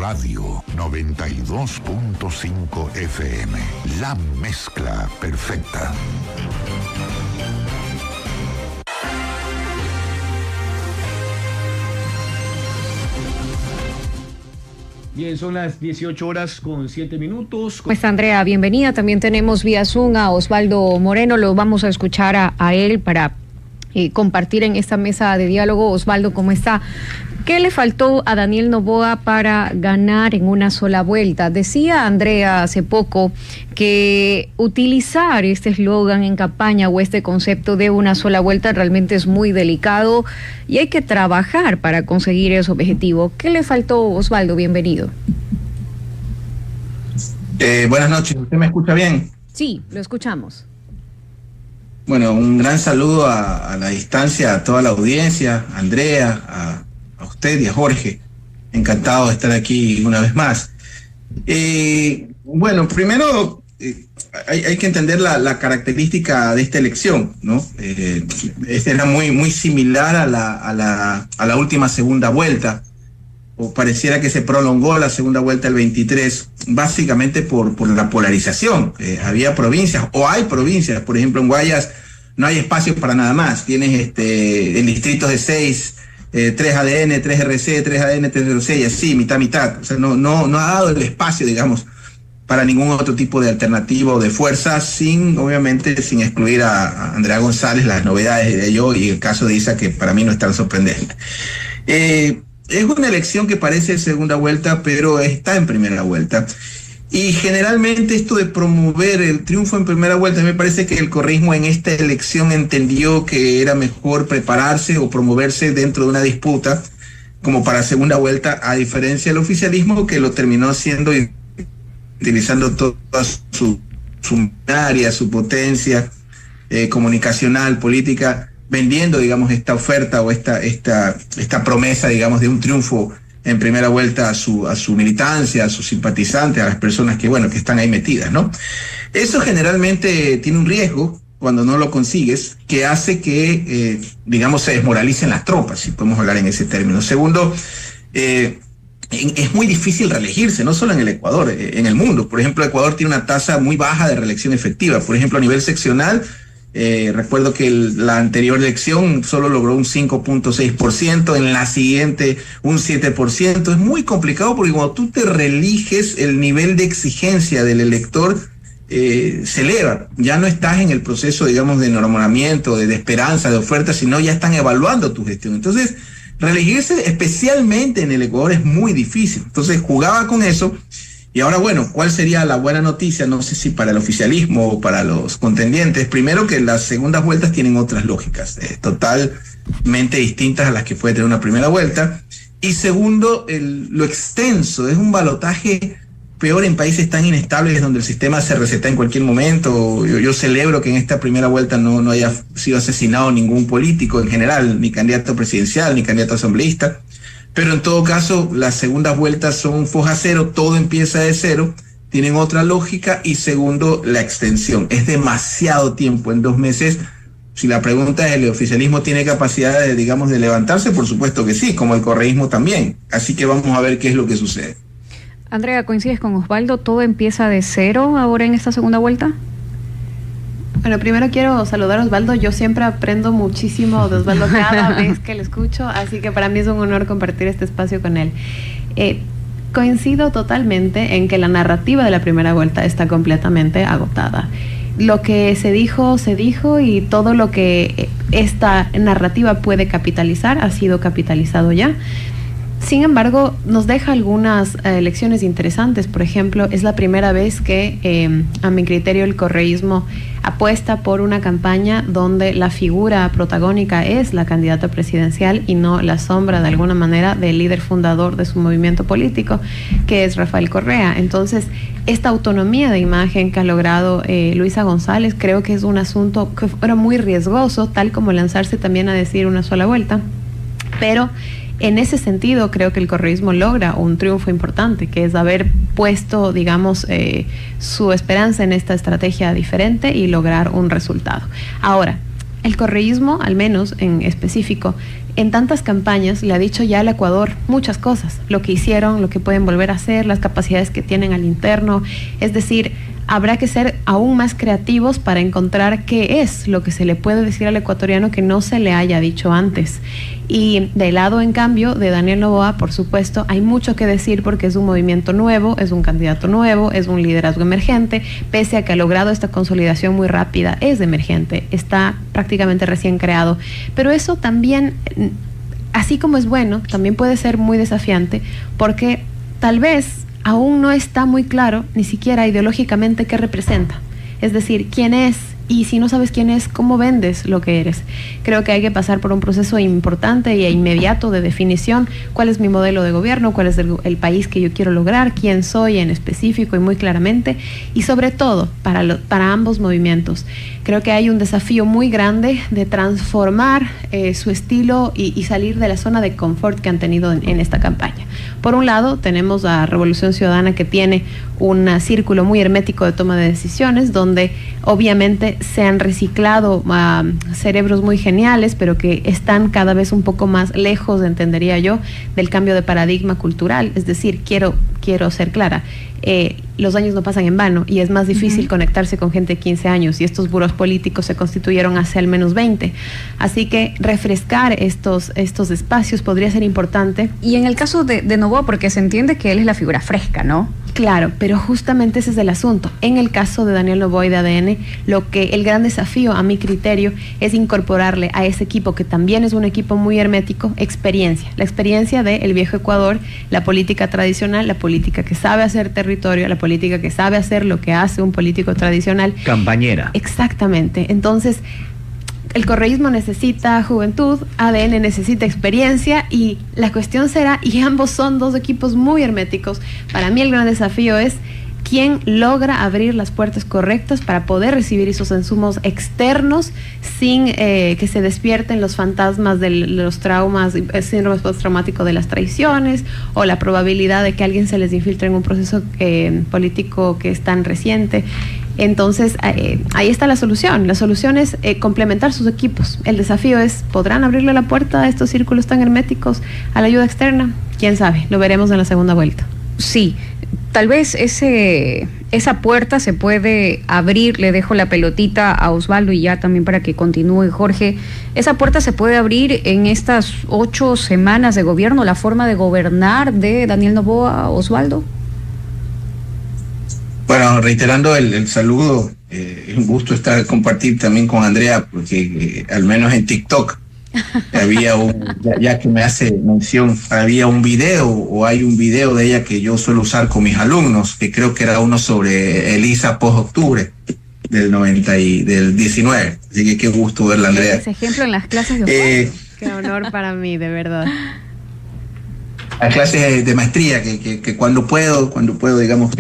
Radio 92.5 FM, la mezcla perfecta. Bien, son las 18:07. Pues Andrea, bienvenida. También tenemos vía Zoom a Osvaldo Moreno. Lo vamos a escuchar a él para compartir en esta mesa de diálogo. Osvaldo, ¿cómo está? ¿Qué le faltó a Daniel Noboa para ganar en una sola vuelta? Decía Andrea hace poco que utilizar este eslogan en campaña o este concepto de una sola vuelta realmente es muy delicado y hay que trabajar para conseguir ese objetivo. ¿Qué le faltó, Osvaldo? Bienvenido. Buenas noches, ¿usted me escucha bien? Sí, lo escuchamos. Bueno, un gran saludo a la distancia a toda la audiencia, a Andrea, a usted y a Jorge. Encantado de estar aquí una vez más. Bueno, primero hay que entender la característica de esta elección, ¿no? Esta era muy similar a la última segunda vuelta, o pareciera que se prolongó la segunda vuelta del 23, básicamente por la polarización. Había provincias, o hay provincias, por ejemplo en Guayas no hay espacio para nada más. Tienes en distritos de 6, 3 ADN, 3 RC, 3 ADN, 3 RC, y así, mitad. O sea, no ha dado el espacio, digamos, para ningún otro tipo de alternativa o de fuerza, obviamente sin excluir a Andrea González, las novedades de ello, y el caso de Isa, que para mí no es tan sorprendente. Es una elección que parece segunda vuelta, pero está en primera vuelta. Y generalmente esto de promover el triunfo en primera vuelta, me parece que el correísmo en esta elección entendió que era mejor prepararse o promoverse dentro de una disputa como para segunda vuelta, a diferencia del oficialismo, que lo terminó haciendo y utilizando toda su área, su potencia comunicacional, política, vendiendo, digamos, esta oferta o esta promesa, digamos, de un triunfo en primera vuelta a su militancia, a sus simpatizantes, a las personas que están ahí metidas, ¿no? Eso generalmente tiene un riesgo cuando no lo consigues, que hace que, digamos, se desmoralicen las tropas, si podemos hablar en ese término. Segundo, es muy difícil reelegirse, no solo en el Ecuador, en el mundo. Por ejemplo, Ecuador tiene una tasa muy baja de reelección efectiva. Por ejemplo, a nivel seccional, recuerdo que la anterior elección solo logró un 5.6%, en la siguiente un 7%. Es muy complicado porque cuando tú te reeliges, el nivel de exigencia del elector se eleva. Ya no estás en el proceso, digamos, de enamoramiento, de esperanza, de oferta, sino ya están evaluando tu gestión. Entonces, reelegirse especialmente en el Ecuador es muy difícil. Entonces jugaba con eso. Y ahora, ¿cuál sería la buena noticia? No sé si para el oficialismo o para los contendientes. Primero, que las segundas vueltas tienen otras lógicas, totalmente distintas a las que puede tener una primera vuelta. Y segundo, lo extenso. Es un balotaje peor en países tan inestables donde el sistema se reseta en cualquier momento. Yo celebro que en esta primera vuelta no haya sido asesinado ningún político en general, ni candidato presidencial, ni candidato asambleísta. Pero en todo caso, las segundas vueltas son foja cero, todo empieza de cero, tienen otra lógica. Y segundo, la extensión. Es demasiado tiempo, en 2 meses. Si la pregunta es, ¿el oficialismo tiene capacidad de levantarse? Por supuesto que sí, como el correísmo también. Así que vamos a ver qué es lo que sucede. Andrea, ¿coincides con Osvaldo? ¿Todo empieza de cero ahora en esta segunda vuelta? Bueno, primero quiero saludar a Osvaldo. Yo siempre aprendo muchísimo de Osvaldo cada vez que le escucho, así que para mí es un honor compartir este espacio con él. Coincido totalmente en que la narrativa de la primera vuelta está completamente agotada. Lo que se dijo, y todo lo que esta narrativa puede capitalizar ha sido capitalizado ya. Sin embargo, nos deja algunas lecciones interesantes. Por ejemplo, es la primera vez que, a mi criterio, el correísmo apuesta por una campaña donde la figura protagónica es la candidata presidencial y no la sombra, de alguna manera, del líder fundador de su movimiento político, que es Rafael Correa. Entonces, esta autonomía de imagen que ha logrado Luisa González, creo que es un asunto que era muy riesgoso, tal como lanzarse también a decir una sola vuelta. Pero en ese sentido, creo que el correísmo logra un triunfo importante, que es haber puesto, digamos, su esperanza en esta estrategia diferente y lograr un resultado. Ahora, El correísmo, al menos en específico, en tantas campañas le ha dicho ya al Ecuador muchas cosas, lo que hicieron, lo que pueden volver a hacer, las capacidades que tienen al interno, es decir, habrá que ser aún más creativos para encontrar qué es lo que se le puede decir al ecuatoriano que no se le haya dicho antes. Y del lado, en cambio, de Daniel Noboa, por supuesto, hay mucho que decir porque es un movimiento nuevo, es un candidato nuevo, es un liderazgo emergente, pese a que ha logrado esta consolidación muy rápida, es emergente, está prácticamente recién creado. Pero eso también, así como es bueno, también puede ser muy desafiante porque tal vez aún no está muy claro ni siquiera ideológicamente qué representa, es decir, quién es, y si no sabes quién es, ¿cómo vendes lo que eres? Creo que hay que pasar por un proceso importante e inmediato de definición, cuál es mi modelo de gobierno, cuál es el país que yo quiero lograr, quién soy en específico y muy claramente, y sobre todo para ambos movimientos. Creo que hay un desafío muy grande de transformar su estilo y salir de la zona de confort que han tenido en esta campaña. Por un lado, tenemos a Revolución Ciudadana, que tiene un círculo muy hermético de toma de decisiones, donde obviamente se han reciclado cerebros muy geniales, pero que están cada vez un poco más lejos, entendería yo, del cambio de paradigma cultural. Es decir, quiero ser clara, los años no pasan en vano y es más difícil conectarse con gente de 15 años y estos buros políticos se constituyeron hace al menos 20. Así que refrescar estos espacios podría ser importante. Y en el caso de Noboa, porque se entiende que él es la figura fresca, ¿no? Claro, pero justamente ese es el asunto. En el caso de Daniel Noboa y de ADN, el gran desafío, a mi criterio, es incorporarle a ese equipo, que también es un equipo muy hermético, experiencia. La experiencia del viejo Ecuador, la política tradicional, la política que sabe hacer territorio, la política que sabe hacer lo que hace un político tradicional. Campañera. Exactamente. Entonces, el correísmo necesita juventud, ADN necesita experiencia, y la cuestión será, y ambos son dos equipos muy herméticos. Para mí el gran desafío es quién logra abrir las puertas correctas para poder recibir esos insumos externos sin que se despierten los fantasmas de los traumas, síndrome postraumático de las traiciones, o la probabilidad de que alguien se les infiltre en un proceso político que es tan reciente. Entonces, ahí está la solución. La solución es complementar sus equipos. El desafío es, ¿podrán abrirle la puerta a estos círculos tan herméticos a la ayuda externa? ¿Quién sabe? Lo veremos en la segunda vuelta. Sí, tal vez esa puerta se puede abrir. Le dejo la pelotita a Osvaldo y ya también para que continúe Jorge. Esa puerta se puede abrir en estas 8 semanas de gobierno, la forma de gobernar de Daniel Noboa, Osvaldo. Bueno, reiterando el saludo, es un gusto compartir también con Andrea, porque al menos en TikTok había ya que me hace mención, había un video, o hay un video de ella que yo suelo usar con mis alumnos, que creo que era uno sobre Elisa post-octubre del 19. Así que qué gusto verla, Andrea. Ese ejemplo en las clases de Qué honor para mí, de verdad. Las clases de maestría, que cuando puedo, digamos,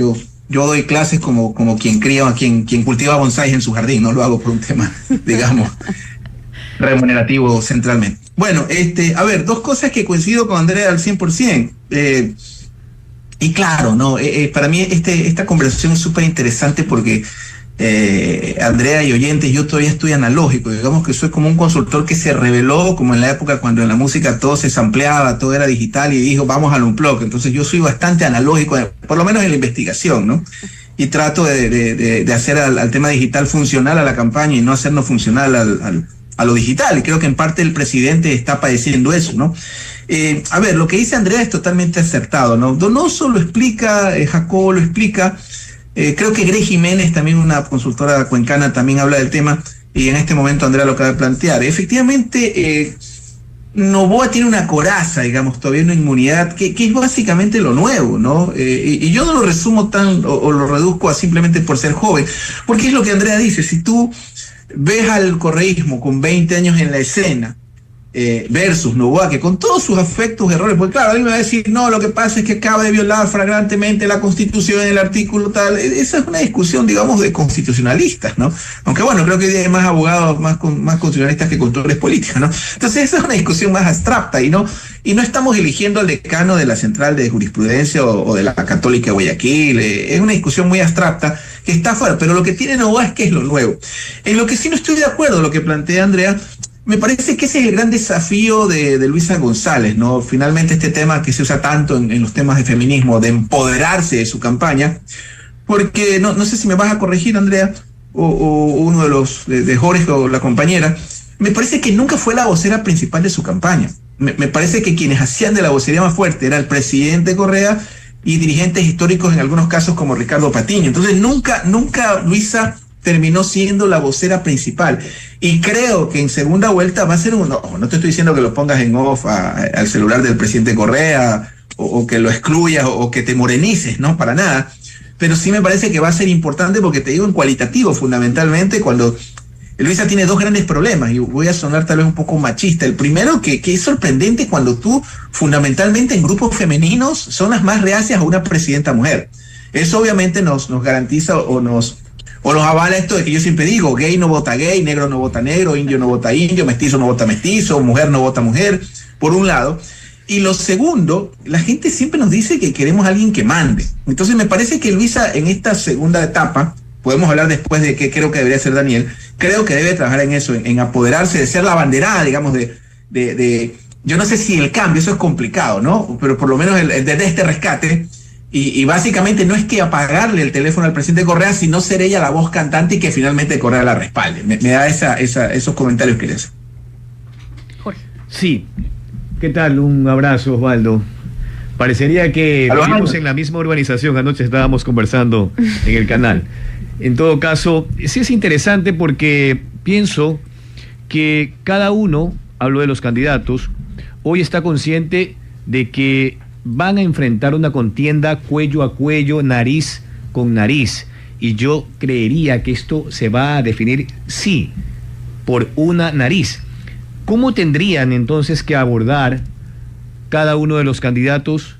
yo doy clases como quien cría, quien cultiva bonsáis en su jardín, no lo hago por un tema, digamos, remunerativo centralmente. Bueno, a ver, dos cosas que coincido con Andrea al 100%. Y claro, no, para mí esta conversación es súper interesante porque Andrea y oyentes, yo todavía estoy analógico, digamos que soy como un consultor que se reveló como en la época cuando en la música todo se sampleaba, todo era digital, y dijo vamos al unplug. Entonces yo soy bastante analógico, por lo menos en la investigación, ¿no? Y trato de hacer al tema digital funcional a la campaña y no hacernos funcional a lo digital, y creo que en parte el presidente está padeciendo eso, ¿no? A ver, lo que dice Andrea es totalmente acertado, ¿no? Donoso lo explica, Jacobo lo explica. Creo que Grey Jiménez, también una consultora cuencana, también habla del tema, y en este momento Andrea lo acaba de plantear. Efectivamente, Noboa tiene una coraza, digamos, todavía una inmunidad, que es básicamente lo nuevo, ¿no? Y yo no lo resumo o lo reduzco a simplemente por ser joven, porque es lo que Andrea dice. Si tú ves al correísmo con 20 años en la escena, versus Noboa, que con todos sus afectos, errores, porque claro, alguien me va a decir, no, lo que pasa es que acaba de violar flagrantemente la Constitución en el artículo tal. Esa es una discusión, digamos, de constitucionalistas, ¿no? Aunque bueno, creo que hoy día hay más abogados, más constitucionalistas que cultores políticos, ¿no? Entonces esa es una discusión más abstracta y no estamos eligiendo al decano de la Central de Jurisprudencia o de la Católica de Guayaquil. Es una discusión muy abstracta que está fuera, pero lo que tiene Noboa es que es lo nuevo. En lo que sí no estoy de acuerdo, lo que plantea Andrea, me parece que ese es el gran desafío de Luisa González, ¿no? Finalmente este tema que se usa tanto en los temas de feminismo, de empoderarse de su campaña, porque no sé si me vas a corregir, Andrea, o uno de los, de Jorge o la compañera, me parece que nunca fue la vocera principal de su campaña. Me parece que quienes hacían de la vocería más fuerte era el presidente Correa y dirigentes históricos en algunos casos como Ricardo Patiño. Entonces nunca Luisa terminó siendo la vocera principal. Y creo que en segunda vuelta va a ser no te estoy diciendo que lo pongas en off al celular del presidente Correa o que lo excluyas o que te morenices, no, para nada. Pero sí me parece que va a ser importante porque te digo en cualitativo, fundamentalmente, cuando Luisa tiene dos grandes problemas, y voy a sonar tal vez un poco machista. El primero, que es sorprendente cuando tú, fundamentalmente en grupos femeninos, son las más reacias a una presidenta mujer. Eso obviamente nos garantiza o nos avala esto de que yo siempre digo, gay no vota gay, negro no vota negro, indio no vota indio, mestizo no vota mestizo, mujer no vota mujer, por un lado. Y lo segundo, la gente siempre nos dice que queremos a alguien que mande. Entonces me parece que Luisa en esta segunda etapa, podemos hablar después de qué creo que debería ser Daniel, creo que debe trabajar en eso, en apoderarse de ser la banderada, digamos, de yo no sé si el cambio, eso es complicado, ¿no? Pero por lo menos el de este rescate. Y básicamente no es que apagarle el teléfono al presidente Correa, sino ser ella la voz cantante y que finalmente Correa la respalde. Me da esos comentarios que le hace. Jorge. Sí. ¿Qué tal? Un abrazo, Osvaldo. Parecería que vivimos en la misma urbanización. Anoche estábamos conversando en el canal. En todo caso, sí es interesante porque pienso que cada uno, hablo de los candidatos, hoy está consciente de que van a enfrentar una contienda cuello a cuello, nariz con nariz. Y yo creería que esto se va a definir, sí, por una nariz. ¿Cómo tendrían entonces que abordar cada uno de los candidatos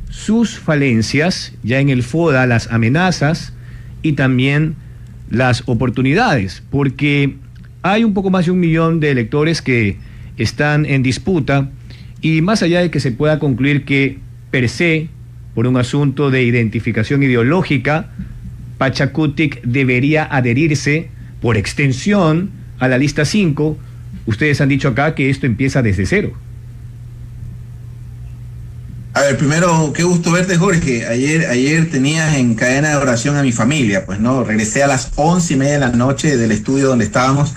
sus falencias, ya en el FODA, las amenazas y también las oportunidades? Porque hay un poco más de 1 millón de electores que están en disputa, y más allá de que se pueda concluir que per se, por un asunto de identificación ideológica, Pachacutic debería adherirse por extensión a la lista 5, ustedes han dicho acá que esto empieza desde cero. A ver, primero, qué gusto verte, Jorge. Ayer tenías en cadena de oración a mi familia, pues, ¿no? Regresé a las 11:30 de la noche del estudio donde estábamos,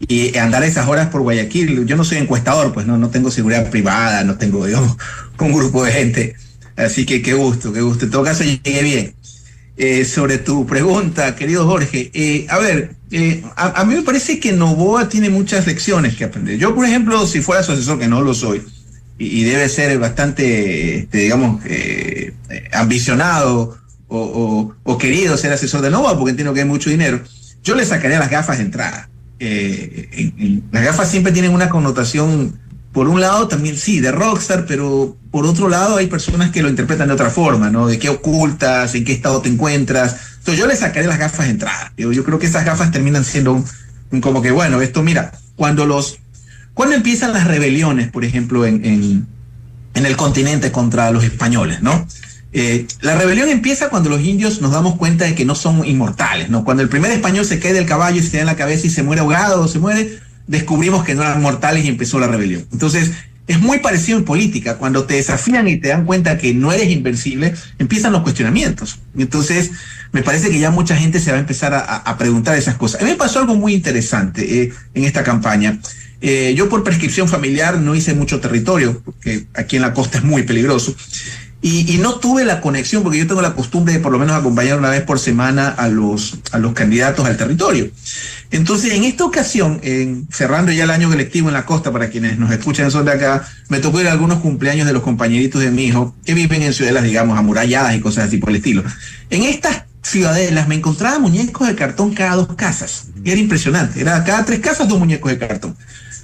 y andar esas horas por Guayaquil. Yo no soy encuestador, pues no tengo seguridad privada, no tengo, digamos, un grupo de gente. Así que qué gusto. En todo caso, llegué bien. Sobre tu pregunta, querido Jorge, a mí me parece que Noboa tiene muchas lecciones que aprender. Yo, por ejemplo, si fuera su asesor, que no lo soy, y debe ser bastante, digamos, ambicionado o querido ser asesor de Noboa, porque entiendo que hay mucho dinero, yo le sacaría las gafas de entrada. Las gafas siempre tienen una connotación, por un lado también sí, de rockstar, pero por otro lado hay personas que lo interpretan de otra forma, ¿no? De qué ocultas, en qué estado te encuentras. Entonces yo le sacaré las gafas de entrada. Yo creo que esas gafas terminan siendo un como que, bueno, esto, mira, cuando empiezan las rebeliones, por ejemplo, en el continente contra los españoles, ¿no? La rebelión empieza cuando los indios nos damos cuenta de que no son inmortales, ¿no? Cuando el primer español se cae del caballo y se da en la cabeza y se muere ahogado o se muere, descubrimos que no eran mortales y empezó la rebelión. Entonces, es muy parecido en política. Cuando te desafían y te dan cuenta que no eres invencible, empiezan los cuestionamientos. Entonces, me parece que ya mucha gente se va a empezar a preguntar esas cosas. A mí me pasó algo muy interesante en esta campaña. Yo por prescripción familiar no hice mucho territorio, porque aquí en la costa es muy peligroso. Y no tuve la conexión, porque yo tengo la costumbre de por lo menos acompañar una vez por semana a los candidatos al territorio. Entonces, en esta ocasión, cerrando ya el año electivo en la costa, para quienes nos escuchan son de acá, me tocó ir a algunos cumpleaños de los compañeritos de mi hijo, que viven en ciudades, digamos, amuralladas y cosas así por el estilo. En estas ciudadelas me encontraba muñecos de cartón cada 2 casas. Y era impresionante. Era cada 3 casas 2 muñecos de cartón.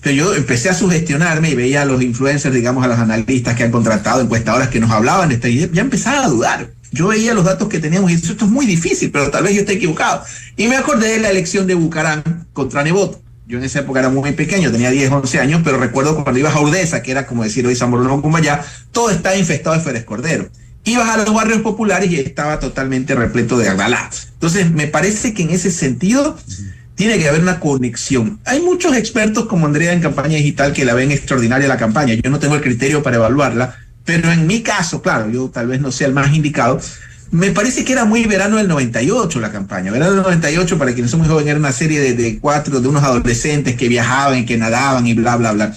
Pero yo empecé a sugestionarme y veía a los influencers, digamos, a los analistas que han contratado, encuestadoras que nos hablaban de esta idea. Ya empezaba a dudar. Yo veía los datos que teníamos y esto es muy difícil, pero tal vez yo esté equivocado. Y me acordé de la elección de Bucaram contra Nebot. Yo en esa época era muy pequeño, tenía 10, 11 años, pero recuerdo cuando ibas a Urdesa, que era como decir hoy San Borondón, Cumbayá, todo estaba infestado de Férez Cordero. Ibas a los barrios populares y estaba totalmente repleto de Agdalá. Entonces, me parece que en ese sentido tiene que haber una conexión. Hay muchos expertos como Andrea en campaña digital que la ven extraordinaria la campaña. Yo no tengo el criterio para evaluarla, pero en mi caso, claro, yo tal vez no sea el más indicado. Me parece que era muy verano del 98 la campaña. Verano del 98, para quienes son muy jóvenes, era una serie de unos adolescentes que viajaban y que nadaban y bla, bla, bla.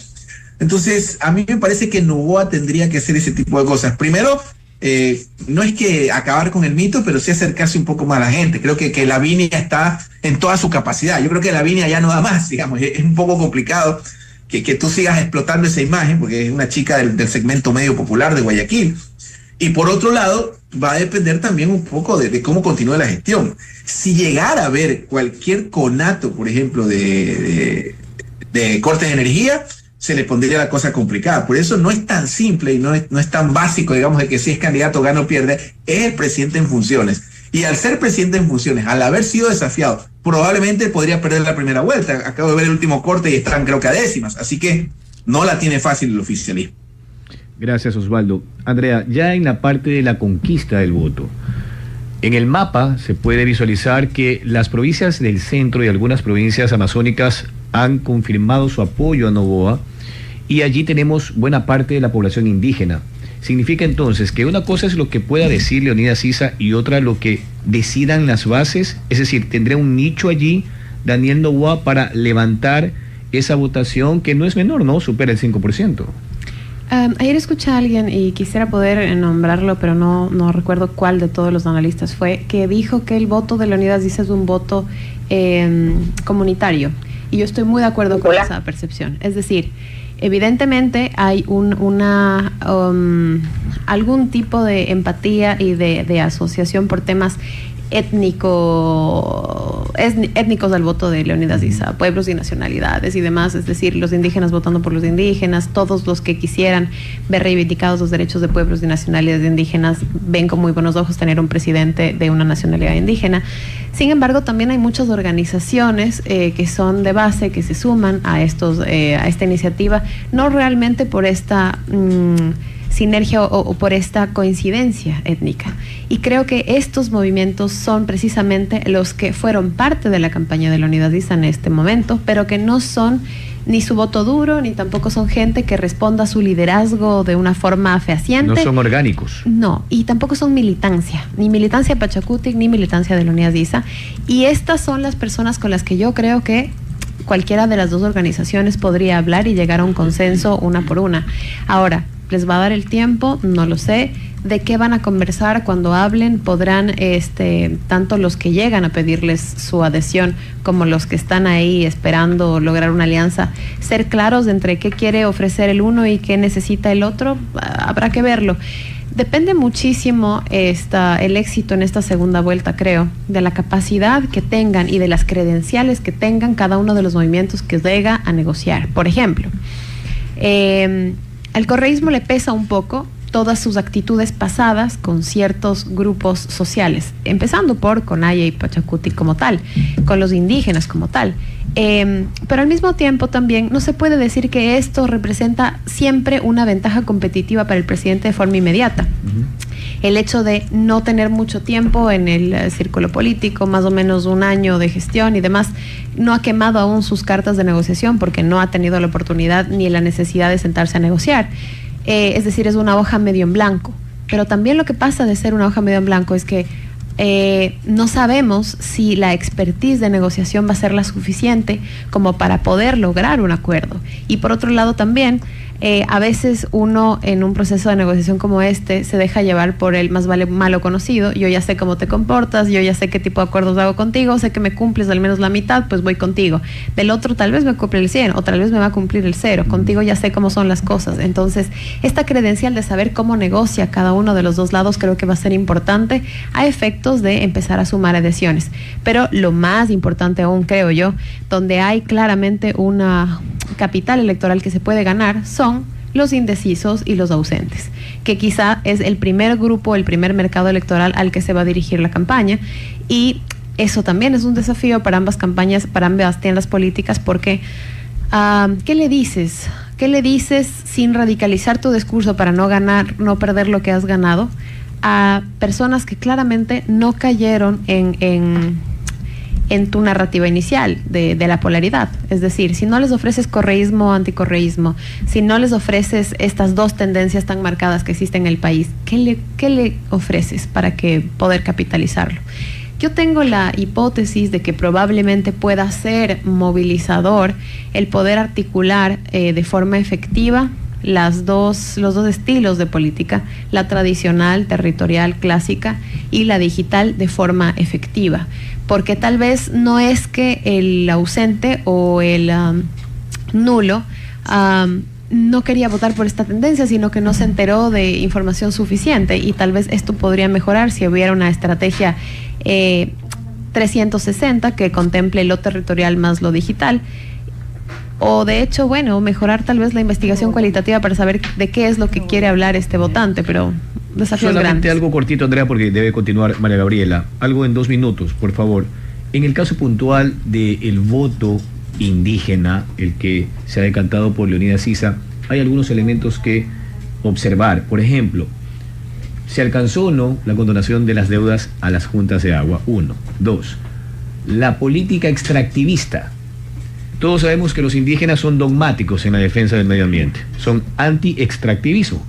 Entonces, a mí me parece que Noboa tendría que hacer ese tipo de cosas. Primero, no es que acabar con el mito, pero sí acercarse un poco más a la gente. Creo que Lavinia está en toda su capacidad. Yo creo que Lavinia ya no da más, digamos. Es un poco complicado que tú sigas explotando esa imagen, porque es una chica del segmento medio popular de Guayaquil. Y por otro lado, va a depender también un poco de cómo continúe la gestión. Si llegara a haber cualquier conato, por ejemplo, de cortes de energía, se le pondría la cosa complicada. Por eso no es tan simple y no es tan básico, digamos, de que si es candidato gana o pierde, es el presidente en funciones. Y al ser presidente en funciones, al haber sido desafiado, probablemente podría perder la primera vuelta. Acabo de ver el último corte y están creo que a décimas. Así que no la tiene fácil el oficialismo. Gracias, Osvaldo. Andrea, ya en la parte de la conquista del voto, en el mapa se puede visualizar que las provincias del centro y algunas provincias amazónicas han confirmado su apoyo a Noboa y allí tenemos buena parte de la población indígena. Significa entonces que una cosa es lo que pueda decir Leonidas Issa y otra lo que decidan las bases, es decir, tendrá un nicho allí Daniel Noboa para levantar esa votación que no es menor, ¿no? Supera el 5%. Ayer escuché a alguien y quisiera poder nombrarlo, pero no recuerdo cuál de todos los analistas fue, que dijo que el voto de Leonidas Issa es un voto comunitario. Y yo estoy muy de acuerdo con esa percepción. Es decir, evidentemente hay algún tipo de empatía y de asociación por temas étnicos al voto de Leonidas Issa, pueblos y nacionalidades y demás, es decir, los indígenas votando por los indígenas, todos los que quisieran ver reivindicados los derechos de pueblos y nacionalidades indígenas ven con muy buenos ojos tener un presidente de una nacionalidad indígena. Sin embargo, también hay muchas organizaciones que son de base, que se suman a esta iniciativa, no realmente por esta sinergia o por esta coincidencia étnica. Y creo que estos movimientos son precisamente los que fueron parte de la campaña de Leonidas Issa en este momento, pero que no son ni su voto duro, ni tampoco son gente que responda a su liderazgo de una forma fehaciente. No son orgánicos. No, y tampoco son militancia, ni militancia Pachacutic, ni militancia de Leonidas Issa. Y estas son las personas con las que yo creo que cualquiera de las dos organizaciones podría hablar y llegar a un consenso una por una. Ahora, ¿les va a dar el tiempo? No lo sé. ¿De qué van a conversar cuando hablen? ¿Podrán tanto los que llegan a pedirles su adhesión como los que están ahí esperando lograr una alianza ser claros entre qué quiere ofrecer el uno y qué necesita el otro? Habrá que verlo. Depende muchísimo el éxito en esta segunda vuelta, creo, de la capacidad que tengan y de las credenciales que tengan cada uno de los movimientos que llega a negociar. Por ejemplo, al correísmo le pesa un poco todas sus actitudes pasadas con ciertos grupos sociales, empezando por Conaya y Pachacuti como tal, con los indígenas como tal. Pero al mismo tiempo también no se puede decir que esto representa siempre una ventaja competitiva para el presidente de forma inmediata. El hecho de no tener mucho tiempo en el círculo político, más o menos un año de gestión y demás, no ha quemado aún sus cartas de negociación porque no ha tenido la oportunidad ni la necesidad de sentarse a negociar. Es decir, es una hoja medio en blanco. Pero también lo que pasa de ser una hoja medio en blanco es que no sabemos si la expertise de negociación va a ser la suficiente como para poder lograr un acuerdo. Y por otro lado también, A veces uno en un proceso de negociación como este se deja llevar por el más vale malo conocido. Yo ya sé cómo te comportas, yo ya sé qué tipo de acuerdos hago contigo, sé que me cumples al menos la mitad, pues voy contigo. Del otro tal vez me cumple el 100 o tal vez me va a cumplir el 0. Contigo ya sé cómo son las cosas. Entonces, esta credencial de saber cómo negocia cada uno de los dos lados creo que va a ser importante a efectos de empezar a sumar adhesiones. Pero lo más importante aún, creo yo, donde hay claramente una capital electoral que se puede ganar, son los indecisos y los ausentes, que quizá es el primer grupo, el primer mercado electoral al que se va a dirigir la campaña, y eso también es un desafío para ambas campañas, para ambas tiendas políticas, porque ¿qué le dices? ¿Qué le dices sin radicalizar tu discurso para no ganar, no perder lo que has ganado, a personas que claramente no cayeron en tu narrativa inicial de la polaridad? Es decir, si no les ofreces correísmo o anticorreísmo, si no les ofreces estas dos tendencias tan marcadas que existen en el país, ¿qué le ofreces para que poder capitalizarlo? Yo tengo la hipótesis de que probablemente pueda ser movilizador el poder articular de forma efectiva los dos estilos de política, la tradicional, territorial, clásica, y la digital de forma efectiva. Porque tal vez no es que el ausente o el nulo no quería votar por esta tendencia, sino que no se enteró de información suficiente, y tal vez esto podría mejorar si hubiera una estrategia 360 que contemple lo territorial más lo digital. O de hecho, bueno, mejorar tal vez la investigación cualitativa para saber de qué es lo que quiere hablar este votante, pero desafíos solamente grandes. Algo cortito, Andrea, porque debe continuar María Gabriela. Algo en 2 minutos, por favor. En el caso puntual del voto indígena, el que se ha decantado por Leonidas Issa, hay algunos elementos que observar. Por ejemplo, ¿se alcanzó o no la condonación de las deudas a las juntas de agua? 1. 2. La política extractivista. Todos sabemos que los indígenas son dogmáticos en la defensa del medio ambiente, son anti-extractivismo.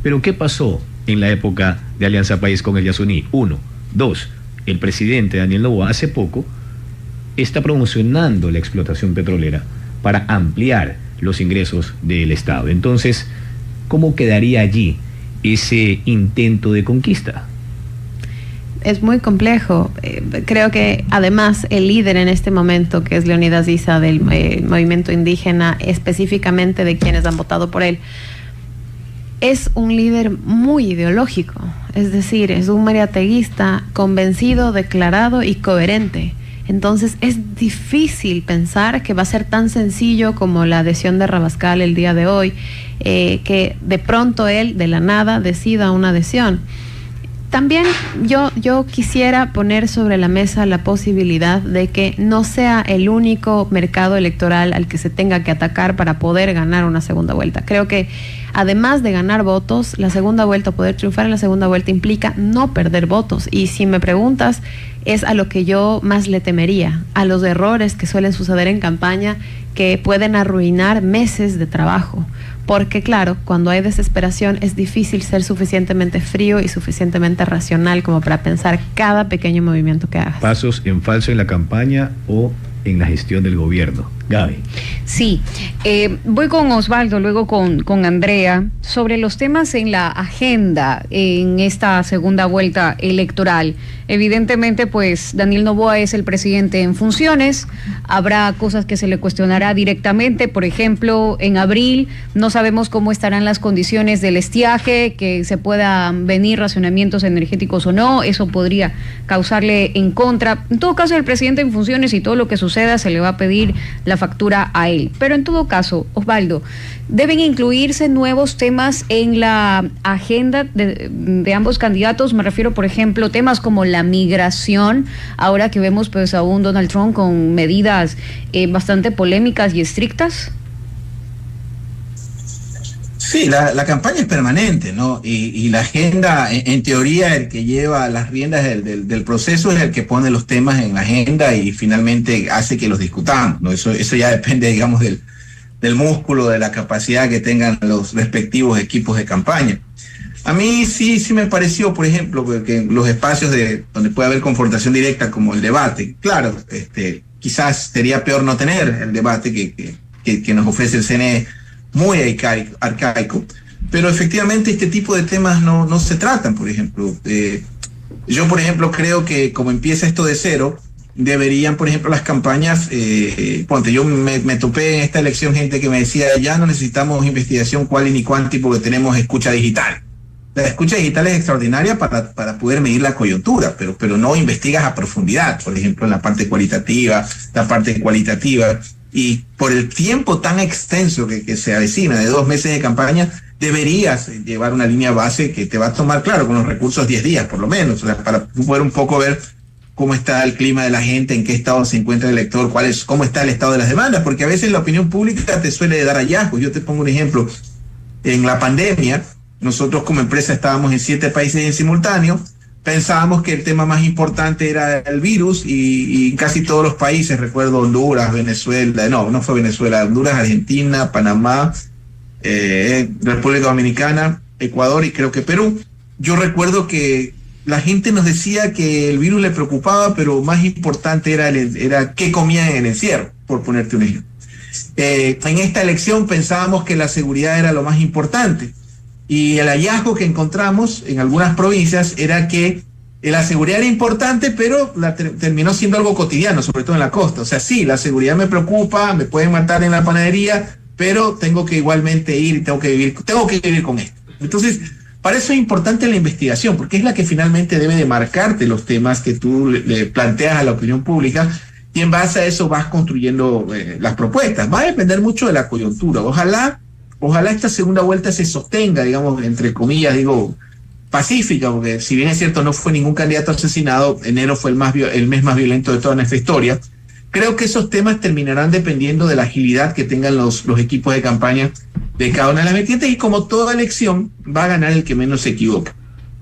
Pero ¿qué pasó en la época de Alianza País con el Yasuní? 1. 2. El presidente Daniel Noboa hace poco está promocionando la explotación petrolera para ampliar los ingresos del Estado. Entonces, ¿cómo quedaría allí ese intento de conquista? Es muy complejo. Creo que además el líder en este momento, que es Leonidas Issa del movimiento indígena, específicamente de quienes han votado por él, es un líder muy ideológico. Es decir, es un mariateguista convencido, declarado y coherente. Entonces es difícil pensar que va a ser tan sencillo como la adhesión de Rabascal el día de hoy, que de pronto él de la nada decida una adhesión. También yo quisiera poner sobre la mesa la posibilidad de que no sea el único mercado electoral al que se tenga que atacar para poder ganar una segunda vuelta. Creo que además de ganar votos, la segunda vuelta, poder triunfar en la segunda vuelta, implica no perder votos. Y si me preguntas, es a lo que yo más le temería, a los errores que suelen suceder en campaña, que pueden arruinar meses de trabajo. Porque claro, cuando hay desesperación es difícil ser suficientemente frío y suficientemente racional como para pensar cada pequeño movimiento que hagas. Pasos en falso en la campaña o en la gestión del gobierno. Gaby. Sí, voy con Osvaldo, luego con Andrea, sobre los temas en la agenda en esta segunda vuelta electoral. Evidentemente, pues Daniel Noboa es el presidente en funciones, habrá cosas que se le cuestionará directamente, por ejemplo, en abril no sabemos cómo estarán las condiciones del estiaje, que se puedan venir racionamientos energéticos o no, eso podría causarle en contra. En todo caso, el presidente en funciones y todo lo que suceda se le va a pedir la factura a él. Pero en todo caso, Osvaldo, ¿deben incluirse nuevos temas en la agenda de ambos candidatos? Me refiero, por ejemplo, temas como la migración, ahora que vemos pues a un Donald Trump con medidas bastante polémicas y estrictas. Sí, la campaña es permanente, ¿no? Y la agenda, en teoría, el que lleva las riendas del proceso es el que pone los temas en la agenda y finalmente hace que los discutamos, ¿no? Eso ya depende, digamos, del músculo, de la capacidad que tengan los respectivos equipos de campaña. A mí sí me pareció, por ejemplo, que los espacios donde puede haber confrontación directa, como el debate, claro, quizás sería peor no tener el debate que nos ofrece el CNE, muy arcaico, pero efectivamente este tipo de temas no se tratan, por ejemplo. Yo, por ejemplo, creo que como empieza esto de cero, deberían, por ejemplo, las campañas, yo me topé en esta elección gente que me decía, ya no necesitamos investigación cual ni cuanti porque tenemos escucha digital. La escucha digital es extraordinaria para poder medir la coyuntura, pero no investigas a profundidad, por ejemplo, en la parte cualitativa, la parte cualitativa. Y por el tiempo tan extenso que se avecina, de 2 meses de campaña, deberías llevar una línea base que te va a tomar, claro, con los recursos 10 días, por lo menos, o sea, para poder un poco ver cómo está el clima de la gente, en qué estado se encuentra el elector, cómo está el estado de las demandas, porque a veces la opinión pública te suele dar hallazgos. Yo te pongo un ejemplo. En la pandemia, nosotros como empresa estábamos en 7 países en simultáneo, pensábamos que el tema más importante era el virus y casi todos los países, recuerdo Honduras, Venezuela, no fue Venezuela, Honduras, Argentina, Panamá, República Dominicana, Ecuador y creo que Perú. Yo recuerdo que la gente nos decía que el virus le preocupaba, pero más importante era qué comían en el encierro, por ponerte un ejemplo. En esta elección pensábamos que la seguridad era lo más importante. Y el hallazgo que encontramos en algunas provincias era que la seguridad era importante, pero terminó siendo algo cotidiano, sobre todo en la costa. O sea, sí, la seguridad me preocupa, me pueden matar en la panadería, pero tengo que igualmente ir y tengo que vivir con esto. Entonces, para eso es importante la investigación, porque es la que finalmente debe de marcarte los temas que tú le planteas a la opinión pública, y en base a eso vas construyendo las propuestas. Va a depender mucho de la coyuntura. Ojalá esta segunda vuelta se sostenga, digamos, entre comillas, pacífica, porque si bien es cierto no fue ningún candidato asesinado, enero fue el mes más violento de toda nuestra historia. Creo que esos temas terminarán dependiendo de la agilidad que tengan los equipos de campaña de cada una de las vertientes, y como toda elección va a ganar el que menos se equivoca.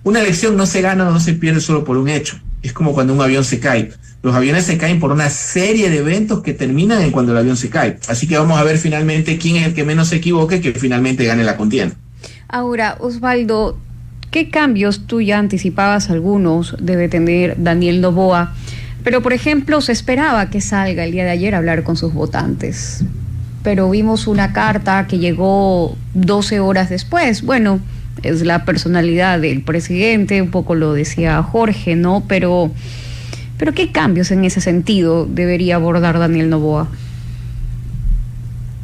Una elección no se gana o no se pierde solo por un hecho. Es como cuando un avión se cae. Los aviones se caen por una serie de eventos que terminan en cuando el avión se cae. Así que vamos a ver finalmente quién es el que menos se equivoque, que finalmente gane la contienda. Ahora, Osvaldo, ¿qué cambios tú ya anticipabas algunos debe tener Daniel Noboa? Pero, por ejemplo, se esperaba que salga el día de ayer a hablar con sus votantes. Pero vimos una carta que llegó 12 horas después. Bueno, es la personalidad del presidente, un poco lo decía Jorge, ¿no? Pero ¿qué cambios en ese sentido debería abordar Daniel Noboa?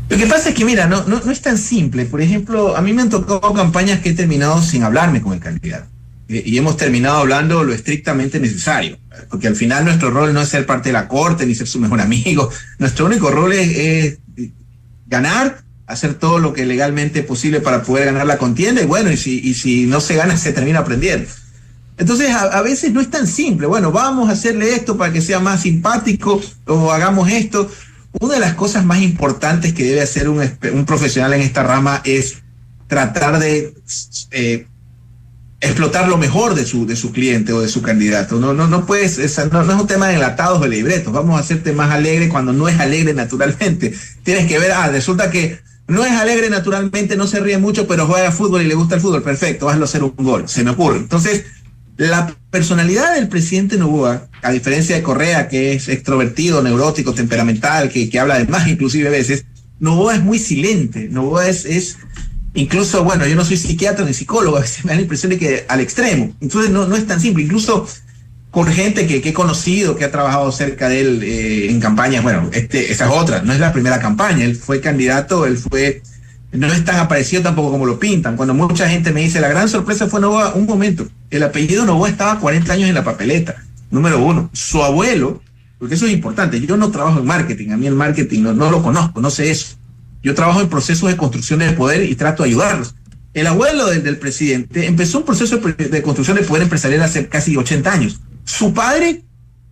Lo que pasa es que, mira, no es tan simple. Por ejemplo, a mí me han tocado campañas que he terminado sin hablarme con el candidato. Y hemos terminado hablando lo estrictamente necesario. Porque al final nuestro rol no es ser parte de la corte ni ser su mejor amigo. Nuestro único rol es ganar, hacer todo lo que legalmente es posible para poder ganar la contienda. Y bueno, y si no se gana, se termina aprendiendo. Entonces, a veces no es tan simple. Bueno, vamos a hacerle esto para que sea más simpático, o hagamos esto. Una de las cosas más importantes que debe hacer un profesional en esta rama es tratar de explotar lo mejor de su cliente o de su candidato. No puedes, no es un tema de enlatados o de libretos. Vamos a hacerte más alegre cuando no es alegre naturalmente. Tienes que ver, resulta que no es alegre naturalmente, no se ríe mucho, pero juega fútbol y le gusta el fútbol. Perfecto, hazlo hacer un gol. Se me ocurre. Entonces, la personalidad del presidente Noboa, a diferencia de Correa, que es extrovertido, neurótico, temperamental, que habla de más inclusive a veces, Noboa es muy silente. Noboa es incluso, bueno, yo no soy psiquiatra ni psicólogo, a veces me da la impresión de que al extremo. Entonces no es tan simple. Incluso con gente que he conocido, que ha trabajado cerca de él en campañas, bueno, esa es otra, no es la primera campaña. Él fue candidato, no es tan aparecido tampoco como lo pintan. Cuando mucha gente me dice, la gran sorpresa fue Noboa, un momento, el apellido Noboa estaba 40 años en la papeleta, número uno. Su abuelo, porque eso es importante, yo no trabajo en marketing, a mí el marketing no lo conozco, no sé eso. Yo trabajo en procesos de construcción de poder y trato de ayudarlos. El abuelo del presidente empezó un proceso de construcción de poder empresarial hace casi 80 años. Su padre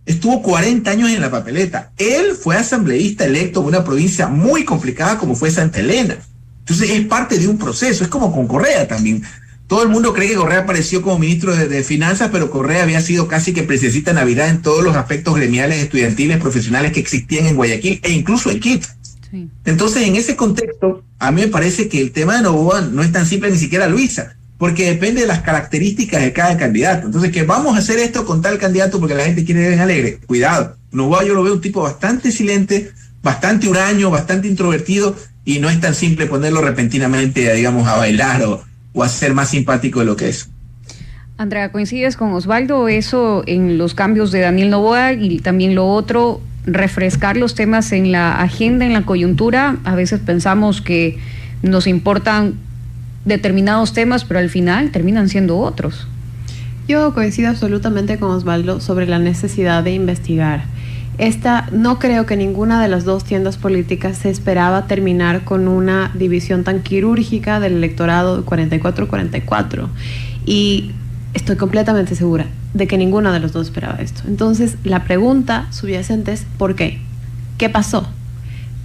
estuvo 40 años en la papeleta. Él fue asambleísta electo en una provincia muy complicada como fue Santa Elena. Entonces es parte de un proceso, es como con Correa también. Todo el mundo cree que Correa apareció como ministro de Finanzas, pero Correa había sido casi que princesita Navidad en todos los aspectos gremiales, estudiantiles, profesionales que existían en Guayaquil e incluso en Quito. Sí. Entonces, en ese contexto, a mí me parece que el tema de Noboa no es tan simple, ni siquiera Luisa, porque depende de las características de cada candidato. Entonces, que vamos a hacer esto con tal candidato porque la gente quiere ver alegre. Cuidado, Noboa yo lo veo un tipo bastante silente, bastante huraño, bastante introvertido, y no es tan simple ponerlo repentinamente, digamos, a bailar o a ser más simpático de lo que es. Andrea, ¿coincides con Osvaldo eso en los cambios de Daniel Noboa y también lo otro, refrescar los temas en la agenda, en la coyuntura? A veces pensamos que nos importan determinados temas, pero al final terminan siendo otros. Yo coincido absolutamente con Osvaldo sobre la necesidad de investigar. No creo que ninguna de las dos tiendas políticas se esperaba terminar con una división tan quirúrgica del electorado 44-44. Y estoy completamente segura de que ninguna de los dos esperaba esto. Entonces, la pregunta subyacente es ¿por qué? ¿Qué pasó?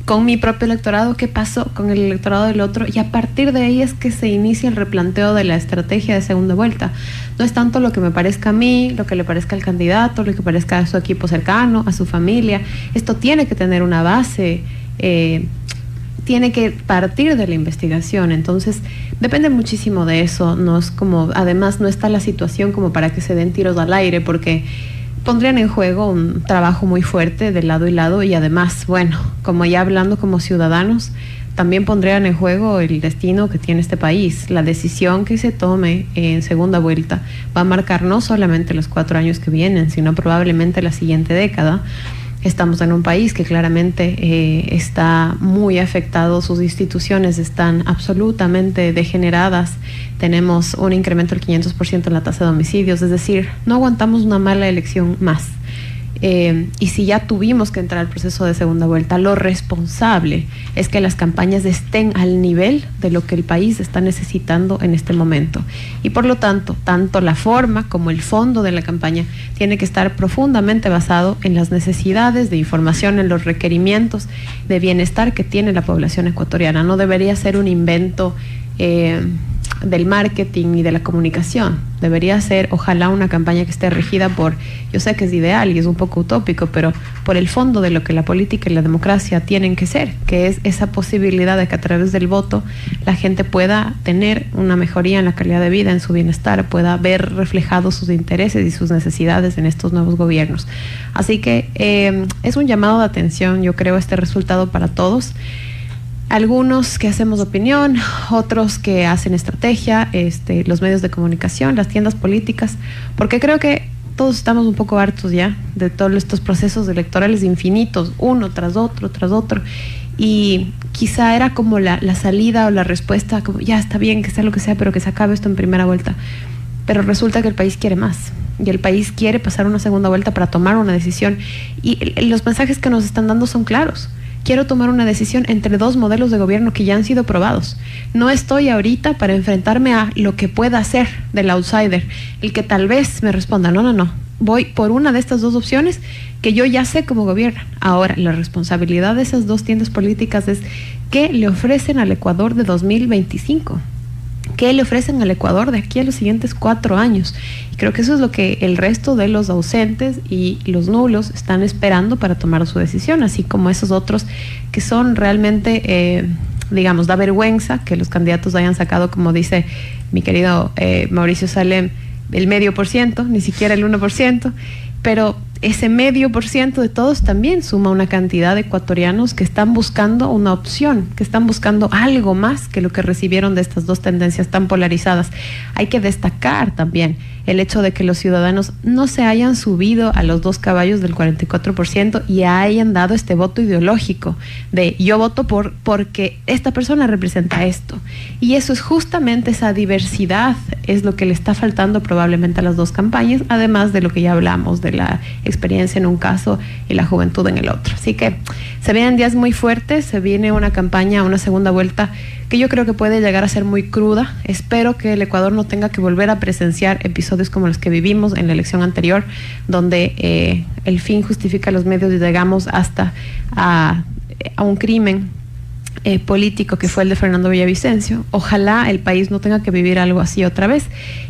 Con mi propio electorado, ¿qué pasó con el electorado del otro? Y a partir de ahí es que se inicia el replanteo de la estrategia de segunda vuelta. No es tanto lo que me parezca a mí, lo que le parezca al candidato, lo que parezca a su equipo cercano, a su familia. Esto tiene que tener una base, tiene que partir de la investigación. Entonces, depende muchísimo de eso. No es como, además, no está la situación como para que se den tiros al aire, porque pondrían en juego un trabajo muy fuerte de lado y lado, y además, bueno, como ya hablando como ciudadanos, también pondrían en juego el destino que tiene este país. La decisión que se tome en segunda vuelta va a marcar no solamente los 4 años que vienen, sino probablemente la siguiente década. Estamos en un país que claramente está muy afectado, sus instituciones están absolutamente degeneradas, tenemos un incremento del 500% en la tasa de homicidios, es decir, no aguantamos una mala elección más. Y si ya tuvimos que entrar al proceso de segunda vuelta, lo responsable es que las campañas estén al nivel de lo que el país está necesitando en este momento. Y por lo tanto, tanto la forma como el fondo de la campaña tiene que estar profundamente basado en las necesidades de información, en los requerimientos de bienestar que tiene la población ecuatoriana. No debería ser un invento del marketing y de la comunicación. Debería ser, ojalá, una campaña que esté regida por, yo sé que es ideal y es un poco utópico, pero por el fondo de lo que la política y la democracia tienen que ser, que es esa posibilidad de que a través del voto la gente pueda tener una mejoría en la calidad de vida, en su bienestar, pueda ver reflejados sus intereses y sus necesidades en estos nuevos gobiernos. Así que es un llamado de atención, yo creo, este resultado para todos. Algunos que hacemos opinión, otros que hacen estrategia, los medios de comunicación, las tiendas políticas, porque creo que todos estamos un poco hartos ya de todos estos procesos electorales infinitos, uno tras otro, y quizá era como la salida o la respuesta, como ya está bien, que sea lo que sea, pero que se acabe esto en primera vuelta. Pero resulta que el país quiere más, y el país quiere pasar una segunda vuelta para tomar una decisión, y los mensajes que nos están dando son claros. Quiero tomar una decisión entre 2 modelos de gobierno que ya han sido probados. No estoy ahorita para enfrentarme a lo que pueda hacer del outsider, el que tal vez me responda, no. Voy por una de estas 2 opciones que yo ya sé cómo gobiernan. Ahora, la responsabilidad de esas 2 tiendas políticas es qué le ofrecen al Ecuador de 2025. ¿Qué le ofrecen al Ecuador de aquí a los siguientes 4 años? Y creo que eso es lo que el resto de los ausentes y los nulos están esperando para tomar su decisión, así como esos otros que son realmente, digamos, da vergüenza que los candidatos hayan sacado, como dice mi querido Mauricio Salem, el 0,5%, ni siquiera el 1%, pero ese 0,5% de todos también suma una cantidad de ecuatorianos que están buscando una opción, que están buscando algo más que lo que recibieron de estas 2 tendencias tan polarizadas. Hay que destacar también el hecho de que los ciudadanos no se hayan subido a los 2 caballos del 44% y hayan dado este voto ideológico de yo voto porque esta persona representa esto. Y eso es justamente esa diversidad, es lo que le está faltando probablemente a las 2 campañas, además de lo que ya hablamos de la experiencia en un caso y la juventud en el otro. Así que se vienen días muy fuertes, se viene una campaña, una segunda vuelta que yo creo que puede llegar a ser muy cruda. Espero que el Ecuador no tenga que volver a presenciar episodios como los que vivimos en la elección anterior, donde el fin justifica los medios y llegamos hasta a un crimen político que fue el de Fernando Villavicencio. Ojalá el país no tenga que vivir algo así otra vez,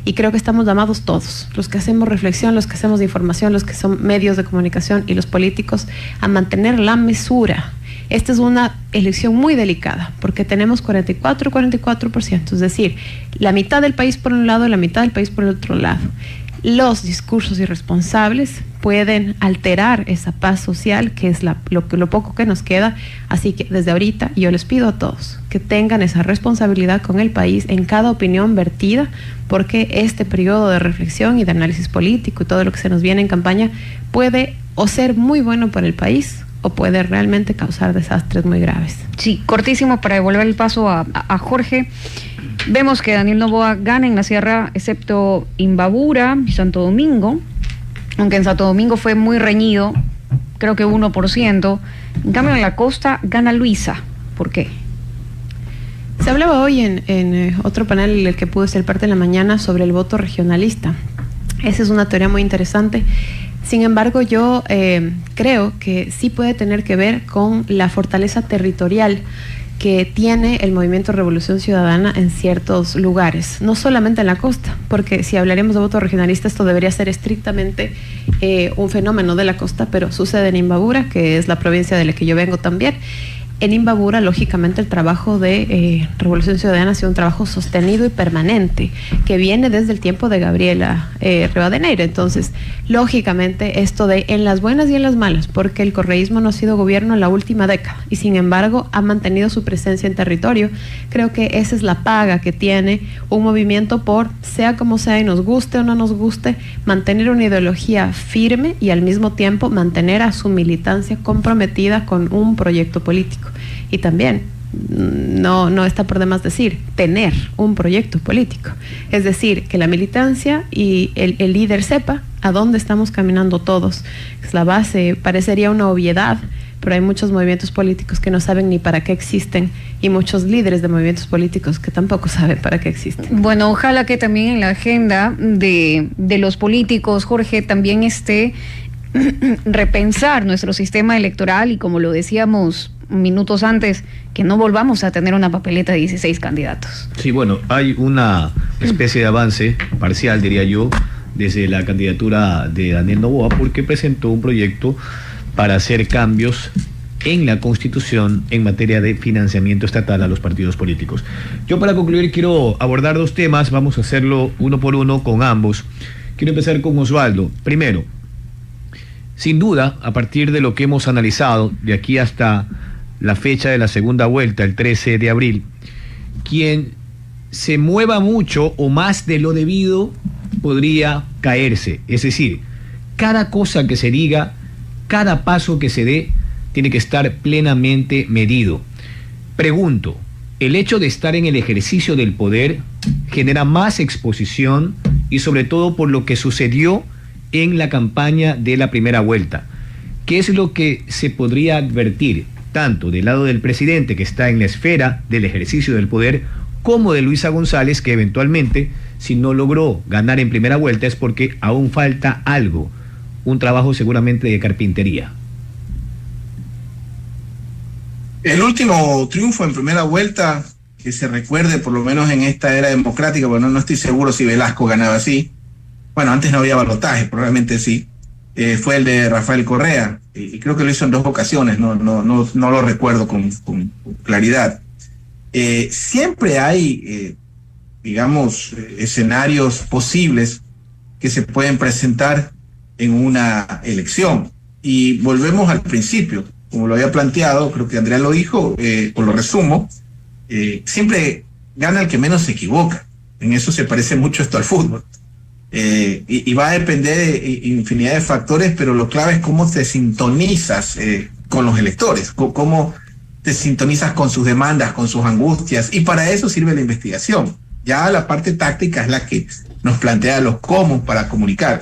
y creo que estamos llamados todos, los que hacemos reflexión, los que hacemos información, los que son medios de comunicación y los políticos, a mantener la mesura. Esta es una elección muy delicada porque tenemos 44%, es decir, la mitad del país por un lado y la mitad del país por el otro lado. los discursos irresponsables pueden alterar esa paz social, que es lo poco que nos queda. Así que desde ahorita yo les pido a todos que tengan esa responsabilidad con el país en cada opinión vertida, porque este periodo de reflexión y de análisis político y todo lo que se nos viene en campaña puede o ser muy bueno para el país o puede realmente causar desastres muy graves. Sí, cortísimo para devolver el paso a Jorge. Vemos que Daniel Noboa gana en la sierra, excepto Imbabura y Santo Domingo, aunque en Santo Domingo fue muy reñido, creo que 1%. En cambio, en la costa gana Luisa. ¿Por qué? Se hablaba hoy en otro panel en el que pude ser parte en la mañana sobre el voto regionalista. Esa es una teoría muy interesante. Sin embargo, yo creo que sí puede tener que ver con la fortaleza territorial que tiene el movimiento Revolución Ciudadana en ciertos lugares, no solamente en la costa, porque si hablaremos de voto regionalista, esto debería ser estrictamente un fenómeno de la costa, pero sucede en Imbabura, que es la provincia de la que yo vengo también. En Imbabura, lógicamente, el trabajo de Revolución Ciudadana ha sido un trabajo sostenido y permanente, que viene desde el tiempo de Gabriela Rivadeneira. Entonces, lógicamente, esto de en las buenas y en las malas, porque el correísmo no ha sido gobierno en la última década y, sin embargo, ha mantenido su presencia en territorio. Creo que esa es la paga que tiene un movimiento por, sea como sea y nos guste o no nos guste, mantener una ideología firme y, al mismo tiempo, mantener a su militancia comprometida con un proyecto político. Y también, no está por demás decir, tener un proyecto político. Es decir, que la militancia y el líder sepa a dónde estamos caminando todos. Es la base, parecería una obviedad, pero hay muchos movimientos políticos que no saben ni para qué existen y muchos líderes de movimientos políticos que tampoco saben para qué existen. Bueno, ojalá que también en la agenda de los políticos, Jorge, también esté repensar nuestro sistema electoral y, como lo decíamos minutos antes, que no volvamos a tener una papeleta de 16 candidatos. Sí, bueno, hay una especie de avance parcial, diría yo, desde la candidatura de Daniel Noboa, porque presentó un proyecto para hacer cambios en la Constitución en materia de financiamiento estatal a los partidos políticos. Yo, para concluir, quiero abordar dos temas. Vamos a hacerlo uno por uno con ambos. Quiero empezar con Osvaldo. Primero, sin duda, a partir de lo que hemos analizado de aquí hasta la fecha de la segunda vuelta, el 13 de abril, quien se mueva mucho o más de lo debido podría caerse. Es decir, cada cosa que se diga, cada paso que se dé, tiene que estar plenamente medido. Pregunto, ¿el hecho de estar en el ejercicio del poder genera más exposición y, sobre todo, por lo que sucedió en la campaña de la primera vuelta? ¿Qué es lo que se podría advertir tanto del lado del presidente, que está en la esfera del ejercicio del poder, como de Luisa González, que eventualmente, si no logró ganar en primera vuelta, es porque aún falta algo, un trabajo seguramente de carpintería? El último triunfo en primera vuelta, que se recuerde por lo menos en esta era democrática, bueno, no estoy seguro si Velasco ganaba así. Bueno, antes no había balotaje, probablemente sí. Fue el de Rafael Correa, y creo que lo hizo en 2 ocasiones, no lo recuerdo con claridad. Siempre hay, digamos, escenarios posibles que se pueden presentar en una elección. Y volvemos al principio, como lo había planteado, creo que Andrea lo dijo, o lo resumo, siempre gana el que menos se equivoca. En eso se parece mucho esto al fútbol. Y va a depender de infinidad de factores, pero lo clave es cómo te sintonizas con los electores, cómo te sintonizas con sus demandas, con sus angustias, y para eso sirve la investigación. Ya la parte táctica es la que nos plantea los cómo para comunicar,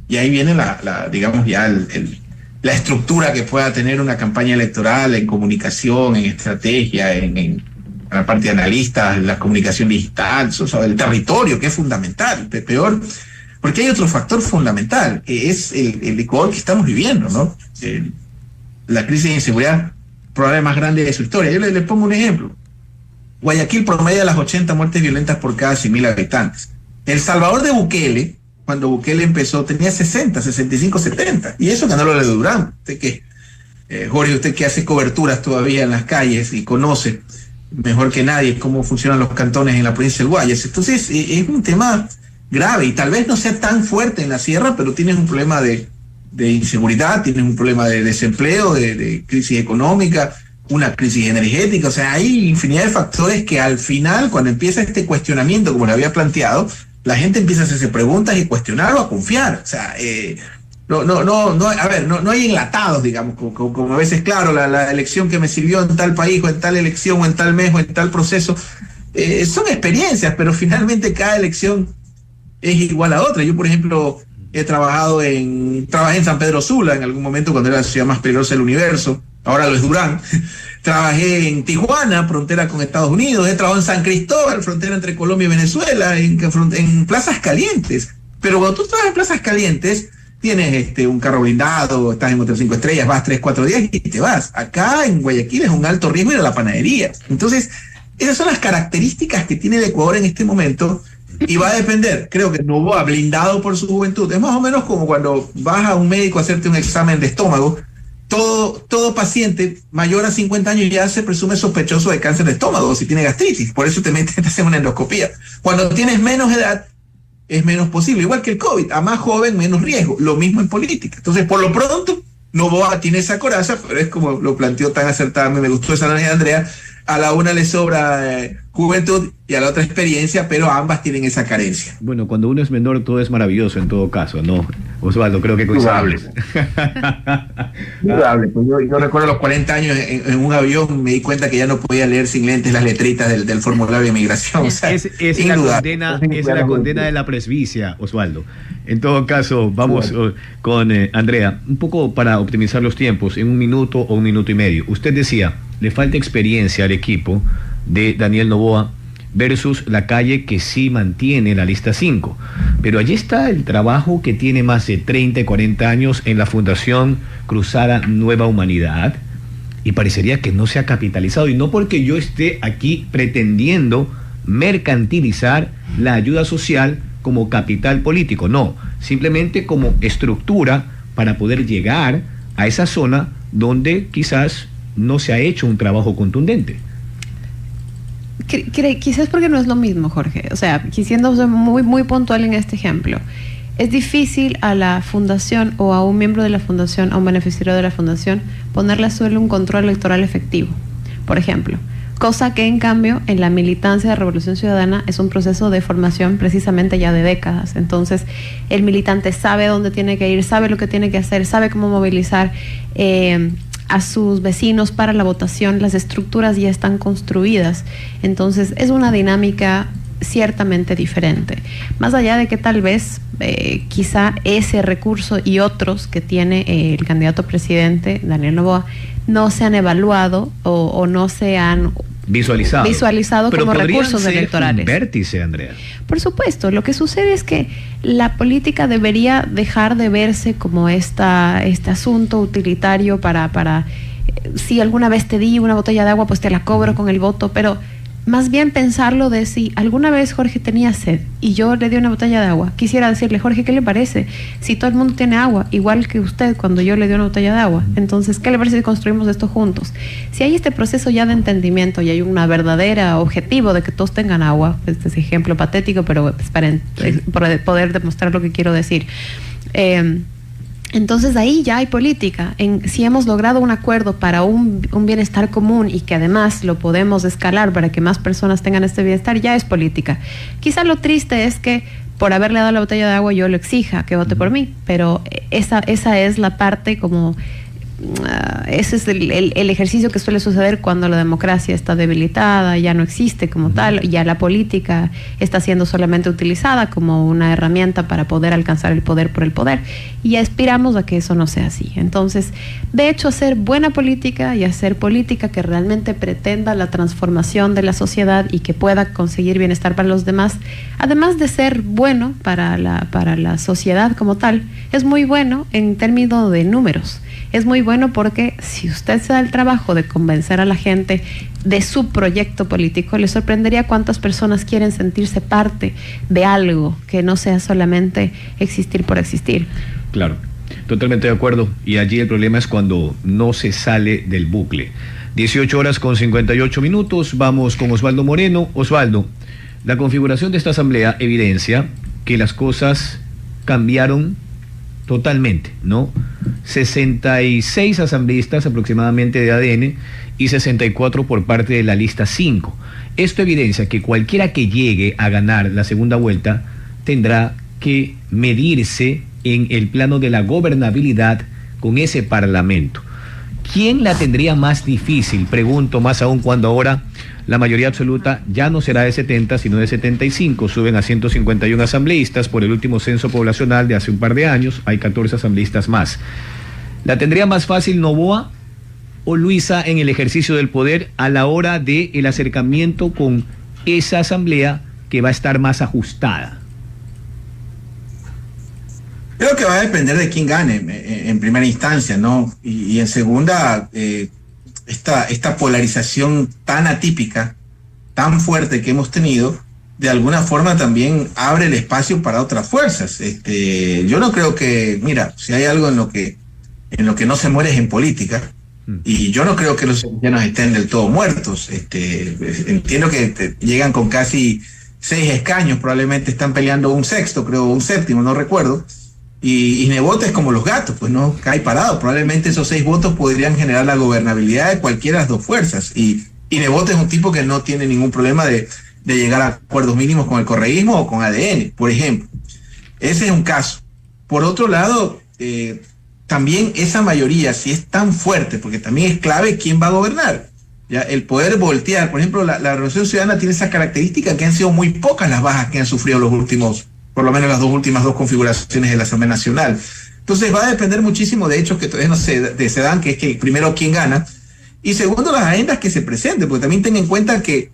y ahí viene digamos ya la estructura que pueda tener una campaña electoral en comunicación, en estrategia, en la parte de analistas, la comunicación digital, el territorio, que es fundamental. Peor, porque hay otro factor fundamental, que es el Ecuador que estamos viviendo, ¿no? La crisis de inseguridad probablemente más grande de su historia. Yo le pongo un ejemplo. Guayaquil promedia las 80 muertes violentas por cada 100.000 habitantes. El Salvador de Bukele, cuando Bukele empezó, tenía 60, 65, 70. Y eso ganó lo de Durán. Usted que, Jorge, usted que hace coberturas todavía en las calles y conoce mejor que nadie cómo funcionan los cantones en la provincia del Guayas. Entonces, es un tema grave, y tal vez no sea tan fuerte en la sierra, pero tienes un problema de inseguridad, tienes un problema de desempleo, de crisis económica, una crisis energética. O sea, hay infinidad de factores que al final, cuando empieza este cuestionamiento, como lo había planteado, la gente empieza a hacerse preguntas y cuestionar o a confiar. O sea, no hay enlatados, digamos, como a veces, claro, la elección que me sirvió en tal país, o en tal elección, o en tal mes, o en tal proceso, son experiencias, pero finalmente cada elección es igual a otra. Yo, por ejemplo, trabajé en San Pedro Sula en algún momento, cuando era la ciudad más peligrosa del universo, ahora lo es Durán. Trabajé en Tijuana, frontera con Estados Unidos. He trabajado en San Cristóbal, frontera entre Colombia y Venezuela, en plazas calientes. Pero cuando tú trabajas en plazas calientes, tienes un carro blindado, estás en hotel 5 estrellas, vas 3-4 días y te vas. Acá en Guayaquil es un alto riesgo ir a la panadería. Entonces, esas son las características que tiene el Ecuador en este momento, y va a depender. Creo que Noboa, blindado por su juventud, es más o menos como cuando vas a un médico a hacerte un examen de estómago. Todo paciente mayor a 50 años ya se presume sospechoso de cáncer de estómago o si tiene gastritis. Por eso te hacen una endoscopía. Cuando tienes menos edad, es menos posible. Igual que el COVID, a más joven, menos riesgo. Lo mismo en política. Entonces, por lo pronto, Noboa tiene esa coraza, pero es como lo planteó tan acertadamente. Me gustó esa analogía de Andrea. A la una le sobra juventud y a la otra experiencia, pero ambas tienen esa carencia. Bueno, cuando uno es menor todo es maravilloso en todo caso, ¿no? Osvaldo, creo que coincidimos. Indudable. Pues yo recuerdo los 40 años en un avión, me di cuenta que ya no podía leer sin lentes las letritas del formulario de migración. O sea, es la condena de la presbicia, Osvaldo. En todo caso, vamos con Andrea, un poco para optimizar los tiempos, en 1 minuto o 1 minuto y medio. Usted decía, le falta experiencia al equipo de Daniel Noboa versus la calle, que sí mantiene la lista 5. Pero allí está el trabajo que tiene más de 30 y 40 años en la Fundación Cruzada Nueva Humanidad, y parecería que no se ha capitalizado, y no porque yo esté aquí pretendiendo mercantilizar la ayuda social como capital político, no, simplemente como estructura para poder llegar a esa zona donde quizás no se ha hecho un trabajo contundente. Quizás porque no es lo mismo, Jorge. O sea, siendo muy, muy puntual en este ejemplo, es difícil a la fundación o a un miembro de la fundación, a un beneficiario de la fundación, ponerle solo un control electoral efectivo, por ejemplo. Cosa que en cambio en la militancia de Revolución Ciudadana es un proceso de formación precisamente ya de décadas. Entonces el militante sabe dónde tiene que ir, sabe lo que tiene que hacer, sabe cómo movilizar a sus vecinos para la votación. Las estructuras ya están construidas, entonces es una dinámica ciertamente diferente, más allá de que tal vez quizá ese recurso y otros que tiene el candidato presidente Daniel Noboa no se han evaluado o no se han visualizado como recursos electorales. Un vértice, Andrea. Por supuesto, lo que sucede es que la política debería dejar de verse como este asunto utilitario para si alguna vez te di una botella de agua, pues te la cobro con el voto, pero más bien pensarlo de si alguna vez Jorge tenía sed y yo le di una botella de agua, quisiera decirle, Jorge, ¿qué le parece? Si todo el mundo tiene agua, igual que usted cuando yo le di una botella de agua, entonces, ¿qué le parece si construimos esto juntos? Si hay este proceso ya de entendimiento y hay una verdadera objetivo de que todos tengan agua, este es ejemplo patético, pero es para poder demostrar lo que quiero decir. Entonces ahí ya hay política. Si hemos logrado un acuerdo para un bienestar común y que además lo podemos escalar para que más personas tengan este bienestar, ya es política. Quizá lo triste es que por haberle dado la botella de agua yo lo exija que vote por mí, pero esa es la parte como... ese es el ejercicio que suele suceder cuando la democracia está debilitada, ya no existe como tal, ya la política está siendo solamente utilizada como una herramienta para poder alcanzar el poder por el poder, y aspiramos a que eso no sea así. Entonces, de hecho, hacer buena política y hacer política que realmente pretenda la transformación de la sociedad y que pueda conseguir bienestar para los demás, además de ser bueno para la sociedad como tal, es muy bueno en términos de números. Es muy bueno porque si usted se da el trabajo de convencer a la gente de su proyecto político, le sorprendería cuántas personas quieren sentirse parte de algo que no sea solamente existir por existir. Claro, totalmente de acuerdo. Y allí el problema es cuando no se sale del bucle. 18:58. Vamos con Osvaldo Moreno. Osvaldo, la configuración de esta asamblea evidencia que las cosas cambiaron totalmente, ¿no? 66 asambleístas aproximadamente de ADN y 64 por parte de la lista 5. Esto evidencia que cualquiera que llegue a ganar la segunda vuelta tendrá que medirse en el plano de la gobernabilidad con ese parlamento. ¿Quién la tendría más difícil? Pregunto, más aún cuando ahora la mayoría absoluta ya no será de 70, sino de 75. Suben a 151 asambleístas por el último censo poblacional de hace un par de años. Hay 14 asambleístas más. ¿La tendría más fácil Noboa o Luisa en el ejercicio del poder a la hora del acercamiento con esa asamblea que va a estar más ajustada? Creo que va a depender de quién gane en primera instancia, ¿no? Y en segunda, esta polarización tan atípica, tan fuerte que hemos tenido, de alguna forma también abre el espacio para otras fuerzas. Yo no creo que, mira, si hay algo en lo que no se muere es en política, y yo no creo que los sevillanos estén del todo muertos. Entiendo que llegan con casi 6 escaños, probablemente están peleando un sexto, creo, un séptimo, no recuerdo. Y Nebot es como los gatos, pues no cae parado. Probablemente esos 6 votos podrían generar la gobernabilidad de cualquiera de las dos fuerzas. Y Nebot es un tipo que no tiene ningún problema de llegar a acuerdos mínimos con el correísmo o con ADN, por ejemplo. Ese es un caso. Por otro lado, también esa mayoría, si es tan fuerte, porque también es clave quién va a gobernar. Ya, el poder voltear, por ejemplo, la Revolución Ciudadana tiene esa característica que han sido muy pocas las bajas que han sufrido los últimos, por lo menos las últimas dos configuraciones de la Asamblea Nacional. Entonces va a depender muchísimo de hechos que todavía no se dan, que es que primero quién gana, y segundo las agendas que se presenten, porque también ten en cuenta que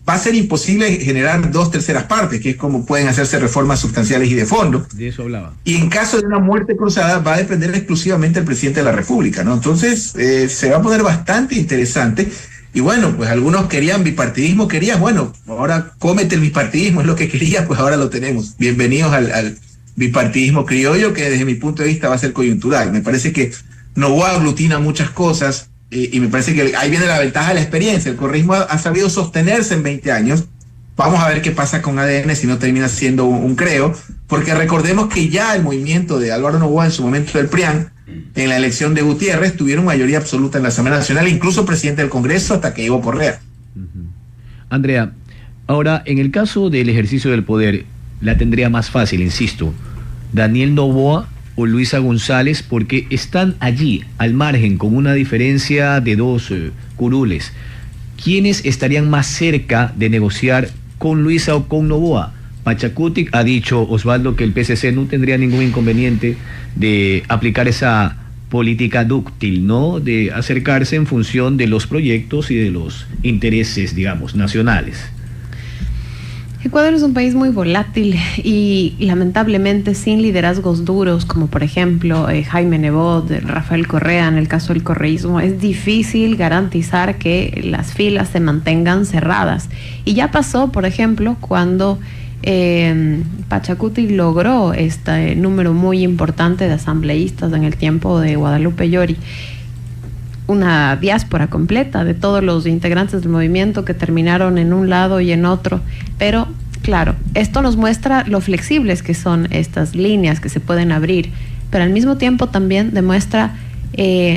va a ser imposible generar 2/3 partes, que es como pueden hacerse reformas sustanciales y de fondo. De eso hablaba. Y en caso de una muerte cruzada va a depender exclusivamente del presidente de la República, ¿no? Entonces se va a poner bastante interesante. Y bueno, pues algunos querían bipartidismo, bueno, ahora cómete el bipartidismo, es lo que querías, pues ahora lo tenemos. Bienvenidos al bipartidismo criollo, que desde mi punto de vista va a ser coyuntural. Me parece que Noboa aglutina muchas cosas, y me parece que ahí viene la ventaja de la experiencia. El correísmo ha sabido sostenerse en 20 años. Vamos a ver qué pasa con ADN si no termina siendo un creo, porque recordemos que ya el movimiento de Álvaro Noboa en su momento del PRIAN, en la elección de Gutiérrez, tuvieron mayoría absoluta en la Asamblea Nacional, incluso presidente del Congreso hasta que llegó Correa. Andrea, ahora, en el caso del ejercicio del poder, la tendría más fácil, insisto, Daniel Noboa o Luisa González, porque están allí, al margen, con una diferencia de 2 curules. ¿Quiénes estarían más cerca de negociar con Luisa o con Noboa? Pachacutic ha dicho, Osvaldo, que el PSC no tendría ningún inconveniente de aplicar esa política dúctil, ¿no? De acercarse en función de los proyectos y de los intereses, digamos, nacionales. Ecuador es un país muy volátil y lamentablemente sin liderazgos duros, como por ejemplo Jaime Nebot, Rafael Correa, en el caso del correísmo, es difícil garantizar que las filas se mantengan cerradas. Y ya pasó, por ejemplo, cuando Pachacuti logró este número muy importante de asambleístas en el tiempo de Guadalupe Llori, una diáspora completa de todos los integrantes del movimiento que terminaron en un lado y en otro. Pero claro, esto nos muestra lo flexibles que son estas líneas que se pueden abrir, pero al mismo tiempo también demuestra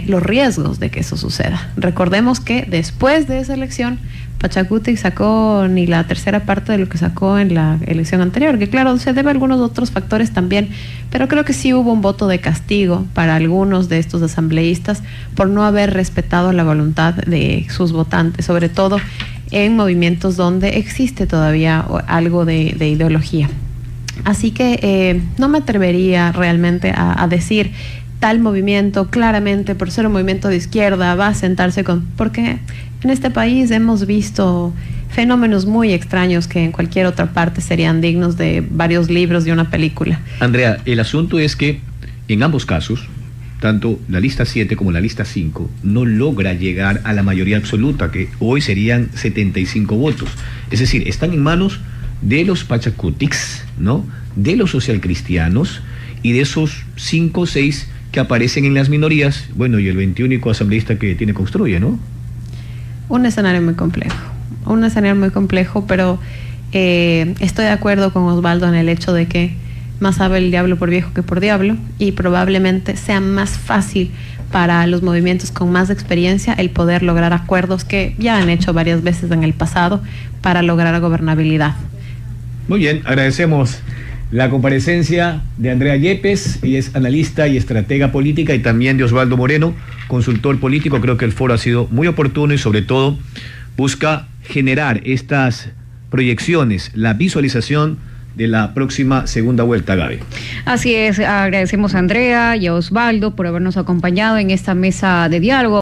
los riesgos de que eso suceda. Recordemos que después de esa elección Pachacuti sacó ni la tercera parte de lo que sacó en la elección anterior, que claro, se debe a algunos otros factores también, pero creo que sí hubo un voto de castigo para algunos de estos asambleístas por no haber respetado la voluntad de sus votantes, sobre todo en movimientos donde existe todavía algo de ideología. Así que no me atrevería realmente a decir tal movimiento claramente por ser un movimiento de izquierda va a sentarse porque en este país hemos visto fenómenos muy extraños que en cualquier otra parte serían dignos de varios libros y una película. Andrea, el asunto es que en ambos casos, tanto la lista 7 como la lista 5 no logra llegar a la mayoría absoluta, que hoy serían 75 votos. Es decir, están en manos de los Pachacutics, ¿no? De los socialcristianos y de esos 5 o 6 que aparecen en las minorías, bueno, y el 21 asambleísta que tiene Construye, ¿no? Un escenario muy complejo, pero estoy de acuerdo con Osvaldo en el hecho de que más sabe el diablo por viejo que por diablo, y probablemente sea más fácil para los movimientos con más experiencia el poder lograr acuerdos que ya han hecho varias veces en el pasado para lograr gobernabilidad. Muy bien, agradecemos la comparecencia de Andrea Yepes, ella es analista y estratega política, y también de Osvaldo Moreno, consultor político. Creo que el foro ha sido muy oportuno y sobre todo busca generar estas proyecciones, la visualización de la próxima segunda vuelta, Gaby. Así es, agradecemos a Andrea y a Osvaldo por habernos acompañado en esta mesa de diálogo.